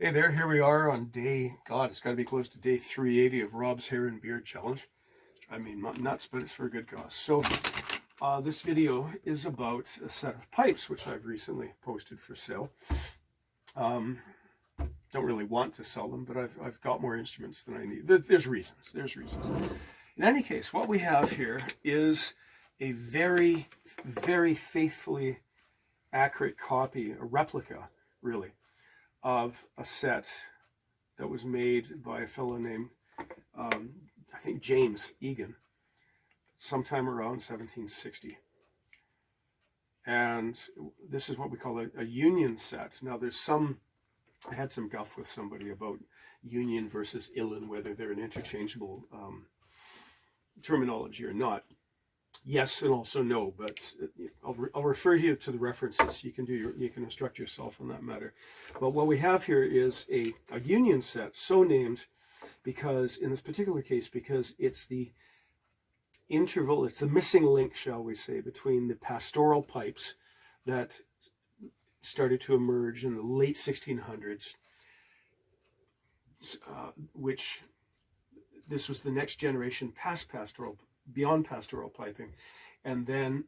Hey there, here we are on day, God, it's got to be close to day 380 of Rob's Hair and Beard Challenge. I mean, not nuts, but it's for a good cause. So, this video is about a set of pipes, which I've recently posted for sale. Don't really want to sell them, but I've got more instruments than I need. There's reasons. In any case, what we have here is a very, very faithfully accurate copy, a replica, really, of a set that was made by a fellow named, I think, James Egan, sometime around 1760. And this is what we call a Union set. Now, I had some guff with somebody about Union versus uileann, whether they're an interchangeable terminology or not. Yes and also no, but I'll refer you to the references. You can instruct yourself on that matter. But what we have here is a Union set, so named because, in this particular case, because it's the interval, it's the missing link, shall we say, between the pastoral pipes that started to emerge in the late 1600s, which this was the next generation past pastoral, beyond pastoral piping, and then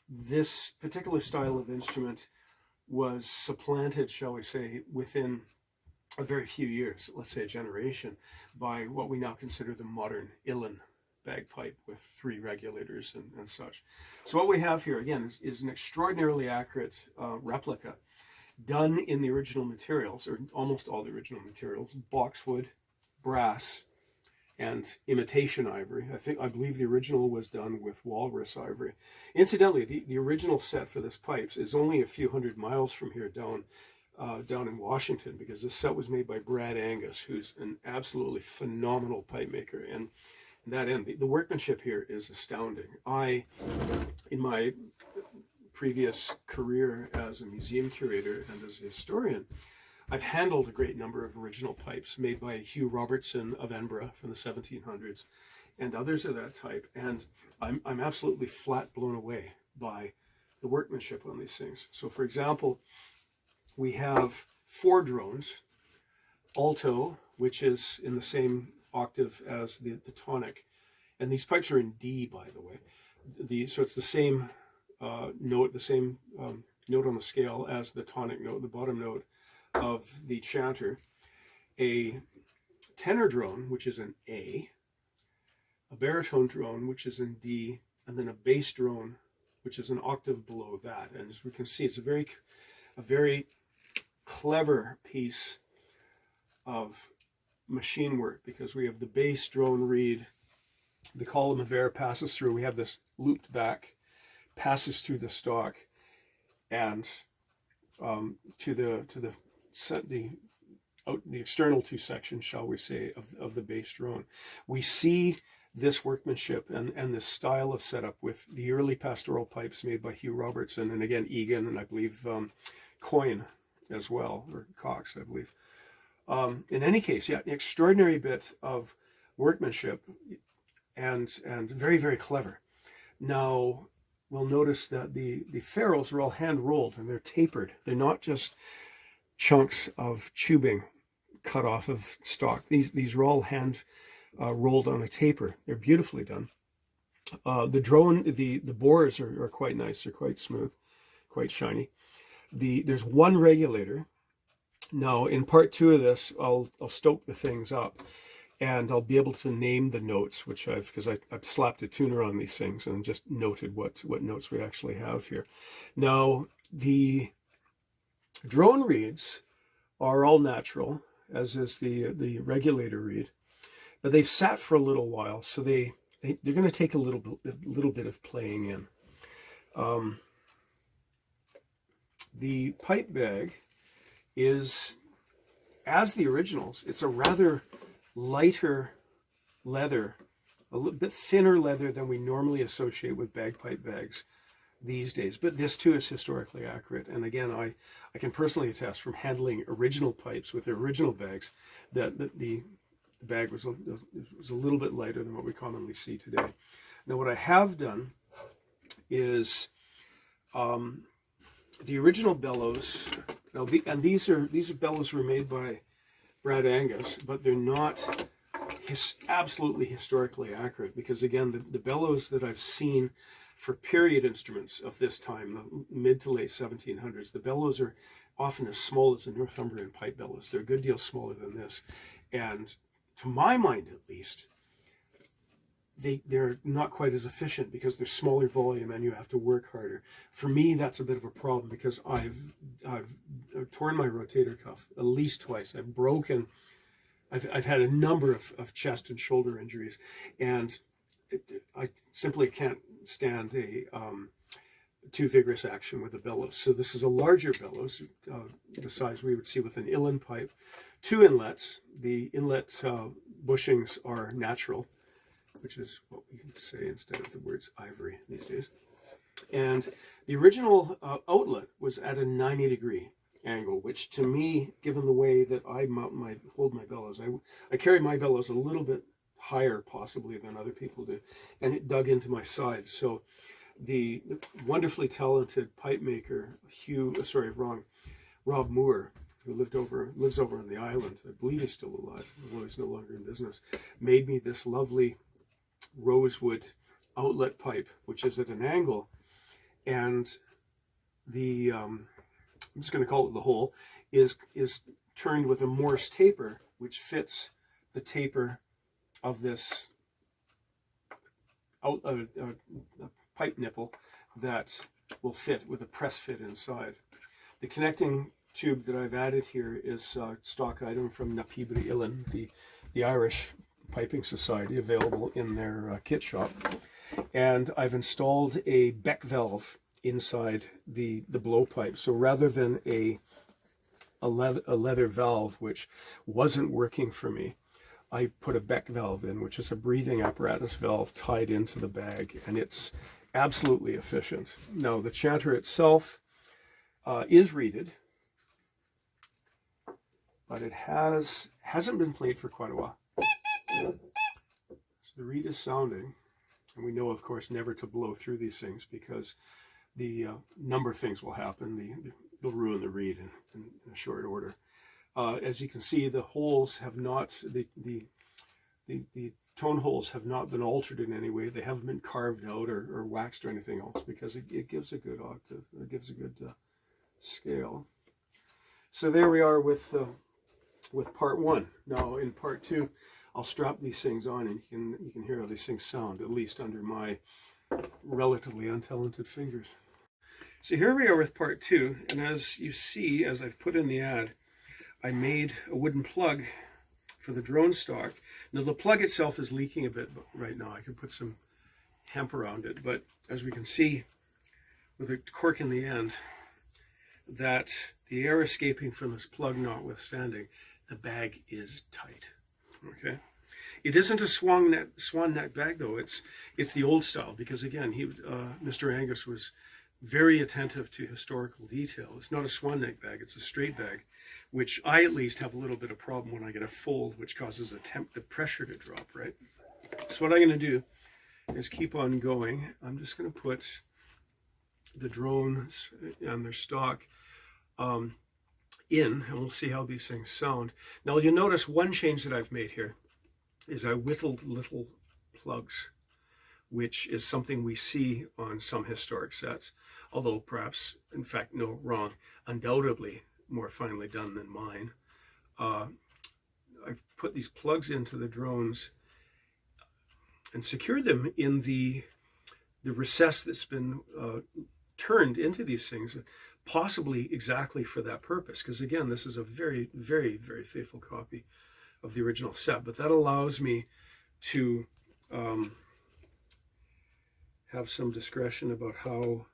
this particular style of instrument was supplanted, shall we say, within a very few years, let's say a generation, by what we now consider the modern uileann bagpipe with 3 regulators and such. So what we have here, again, is an extraordinarily accurate replica done in the original materials, or almost all the original materials: boxwood, brass, and imitation ivory. I believe the original was done with walrus ivory. Incidentally, the original set for this pipes is only a few hundred miles from here, down in Washington, because this set was made by Brad Angus, who's an absolutely phenomenal pipe maker. And that end, the workmanship here is astounding. In my previous career as a museum curator and as a historian, I've handled a great number of original pipes made by Hugh Robertson of Edinburgh from the 1700s and others of that type, and I'm absolutely flat blown away by the workmanship on these things. So, for example, we have 4 drones, alto, which is in the same octave as the tonic, and these pipes are in D, by the way. So it's the same note, the same note on the scale as the tonic note, the bottom note of the chanter, a tenor drone, which is an A baritone drone, which is in D, and then a bass drone, which is an octave below that. And as we can see, it's a very clever piece of machine work, because we have the bass drone reed, the column of air passes through, we have this looped back, passes through the stock, and to the external 2 sections, shall we say, of the bass drone. We see this workmanship and this style of setup with the early pastoral pipes made by Hugh Robertson, and again Egan, and I believe Coyne as well, or Cox, I believe. In any case, yeah, extraordinary bit of workmanship, and very, very clever. Now, we'll notice that the ferrules are all hand rolled, and they're tapered. They're not just chunks of tubing cut off of stock. These are all hand rolled on a taper. They're beautifully done. The drone, the bores are quite nice. They're quite smooth, quite shiny. There's 1 regulator. Now, in part 2 of this, I'll stoke the things up, and I'll be able to name the notes, because I've slapped a tuner on these things and just noted what notes we actually have here. Now, the drone reeds are all natural, as is the regulator reed, but they've sat for a little while, so they're going to take a little bit of playing in. The pipe bag is, as the originals, it's a rather lighter leather, a little bit thinner leather than we normally associate with bagpipe bags these days. But this too is historically accurate. And again, I can personally attest from handling original pipes with their original bags that the bag was a little bit lighter than what we commonly see today. Now, what I have done is the original bellows Now, these bellows were made by Brad Angus, but they're not absolutely historically accurate, because again, the bellows that I've seen for period instruments of this time, the mid to late 1700s, the bellows are often as small as the Northumbrian pipe bellows. They're a good deal smaller than this. And to my mind, at least, they're not quite as efficient because they're smaller volume and you have to work harder. For me, that's a bit of a problem because I've torn my rotator cuff at least twice. I've had a number of chest and shoulder injuries, and I simply can't stand too vigorous action with the bellows. So this is a larger bellows, the size we would see with an uileann pipe. 2 inlets. The inlet bushings are natural, which is what we can say instead of the words ivory these days. And the original outlet was at a 90-degree angle, which to me, given the way that I hold my bellows, I carry my bellows a little bit higher possibly than other people do, and it dug into my side. So the wonderfully talented pipe maker Rob Moore, who lives over on the island, I believe he's still alive, although he's no longer in business, made me this lovely Rosewood outlet pipe, which is at an angle, and the I'm just going to call it the hole is turned with a Morse taper, which fits the taper of this pipe nipple that will fit with a press fit inside. The connecting tube that I've added here is a stock item from uileann, the Irish Piping Society, available in their kit shop. And I've installed a Beck Valve inside the blowpipe. So rather than a leather valve, which wasn't working for me, I put a Beck valve in, which is a breathing apparatus valve tied into the bag, and it's absolutely efficient. Now, the chanter itself is reeded, but it hasn't been played for quite a while. So the reed is sounding, and we know, of course, never to blow through these things because the number of things will happen. You'll ruin the reed in a short order. As you can see, the holes have not, the tone holes have not been altered in any way. They haven't been carved out or waxed or anything else, because it gives a good octave. It gives a good scale. So there we are with part 1. Now in part 2, I'll strap these things on, and you can hear how these things sound, at least under my relatively untalented fingers. So here we are with part 2, and as you see, as I've put in the ad, I made a wooden plug for the drone stock. Now the plug itself is leaking a bit right now. I could put some hemp around it, but as we can see with a cork in the end, that the air escaping from this plug notwithstanding, the bag is tight. Okay, it isn't a swan neck bag though. It's the old style, because again, Mr. Angus was very attentive to historical detail. It's not a swan neck bag, it's a straight bag, which I at least have a little bit of problem when I get a fold, which causes the pressure to drop, right? So what I'm going to do is keep on going. I'm just going to put the drones and their stock in, and we'll see how these things sound. Now you'll notice one change that I've made here is I whittled little plugs, which is something we see on some historic sets, although perhaps, in fact, no, wrong, undoubtedly more finely done than mine. I've put these plugs into the drones and secured them in the recess that's been turned into these things, possibly exactly for that purpose, because again, this is a very, very, very faithful copy of the original set, but that allows me to have some discretion about how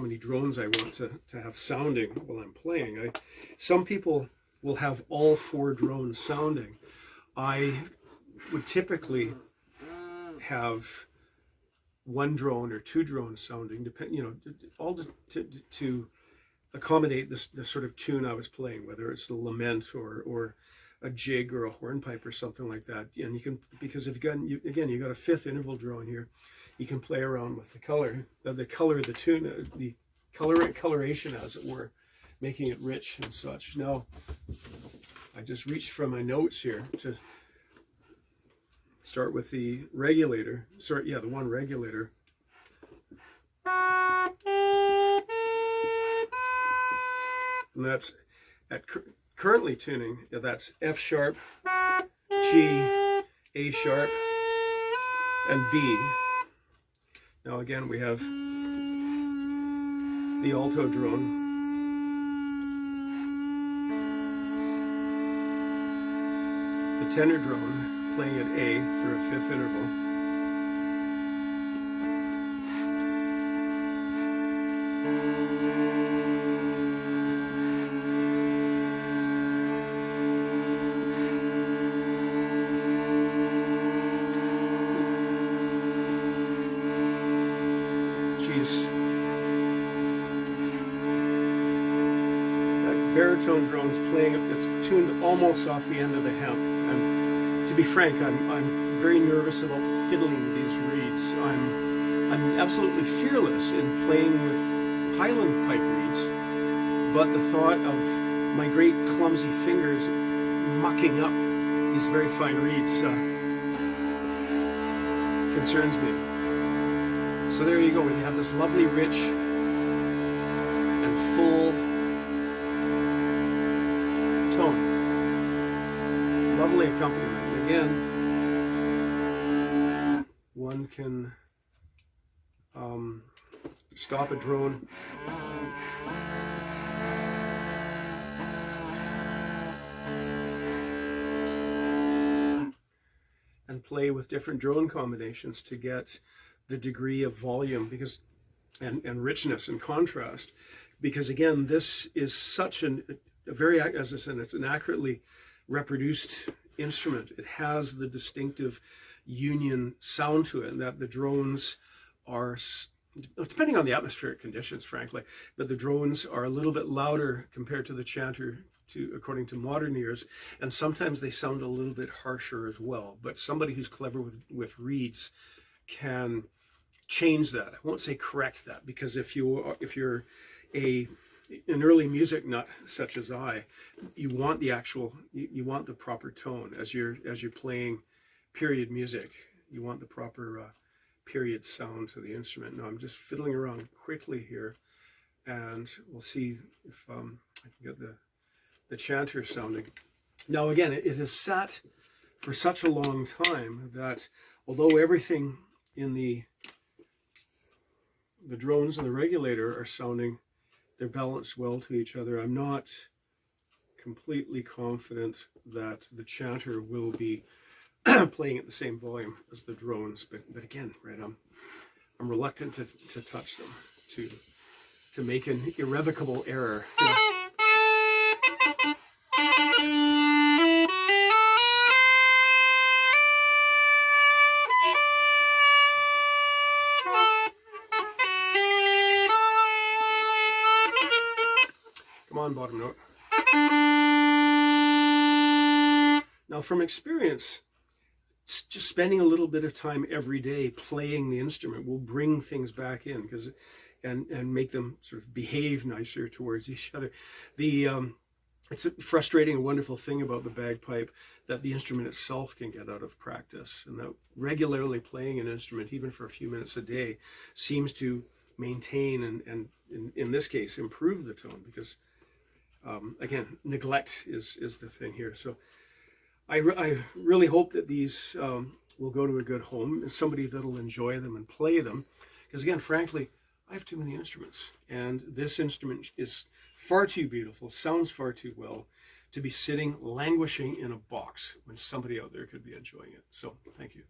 many drones I want to have sounding while I'm playing. Some people will have all 4 drones sounding. I would typically have 1 drone or 2 drones sounding, all to accommodate the sort of tune I was playing, whether it's a lament or a jig or a hornpipe or something like that. And you can, because if you got a 5th interval drone here, you can play around with the color, the tune, the coloration, as it were, making it rich and such. Now, I just reached from my notes here to start with the regulator. Sorry, yeah, the one regulator. And that's at currently tuning. Yeah, that's F sharp, G, A sharp, and B. Now again, we have the alto drone. The tenor drone playing at A for a fifth interval. Baritone drone's playing, it's tuned almost off the end of the hemp, and to be frank, I'm very nervous about fiddling these reeds. I'm absolutely fearless in playing with Highland pipe reeds, but the thought of my great clumsy fingers mucking up these very fine reeds concerns me. So there you go, we have this lovely rich and full tone. Lovely accompaniment. And again, one can stop a drone and play with different drone combinations to get the degree of volume and richness and contrast, because again, this is such a very, as I said, it's an accurately reproduced instrument. It has the distinctive Union sound to it, and that the drones are, depending on the atmospheric conditions, frankly, but the drones are a little bit louder compared to the chanter, according to modern ears, and sometimes they sound a little bit harsher as well. But somebody who's clever with reeds can change that. I won't say correct that, because if you're an early music nut such as you want you want the proper tone as you're playing period music. You want the proper period sound to the instrument. Now I'm just fiddling around quickly here, and we'll see if I can get the chanter sounding. Now again, it has sat for such a long time that although everything in the drones and the regulator are sounding, they're balanced well to each other, I'm not completely confident that the chanter will be playing at the same volume as the drones. But again, right, I'm reluctant to touch them, to make an irrevocable error. You know. Come on, bottom note. Now, from experience, just spending a little bit of time every day playing the instrument will bring things back in, and make them sort of behave nicer towards each other. It's a frustrating and wonderful thing about the bagpipe that the instrument itself can get out of practice, and that regularly playing an instrument, even for a few minutes a day, seems to maintain and in this case improve the tone, because again, neglect is the thing here. So I really hope that these will go to a good home, and somebody that'll enjoy them and play them, because again, frankly, I have too many instruments, and this instrument is far too beautiful, sounds far too well to be sitting languishing in a box when somebody out there could be enjoying it. So thank you.